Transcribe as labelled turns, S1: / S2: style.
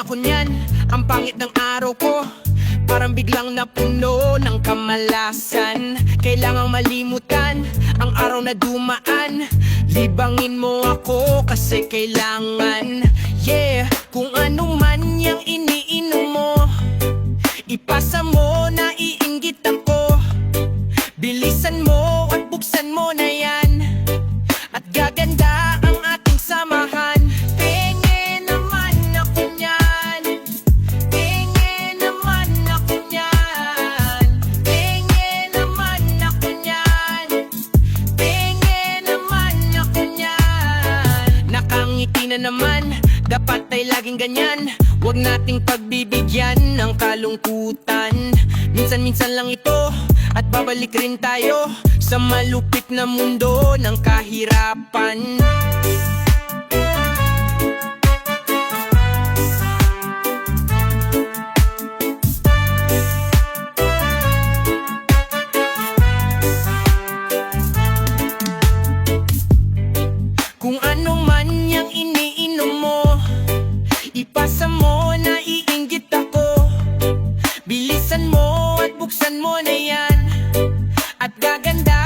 S1: ako niyan, ang pangit ng araw ko, parang biglang napuno ng kamalasan. Kailangang malimutan ang araw na dumaan. Libangin mo ako kasi kailangan. Yeah, kung ano man yang iniinom mo, ipasa mo, naiinggit ako. Bilisan mo at buksan mo na yan, at gaganda ang ating samahan. Tingin naman ako niyan, tingin naman ako niyan, tingin naman ako niyan, tingin naman ako niyan. Nakangiti na naman, dapat ay laging ganyan. Huwag nating pagbibigyan ng kalungkutan. Minsan-minsan lang ito, at babalik rin tayo sa malupit na mundo ng kahirapan. Kung ano man yang iniinom mo, ipasa mo, naiinggit ako. Bilisan mo at buksan mo na yan, at gaganda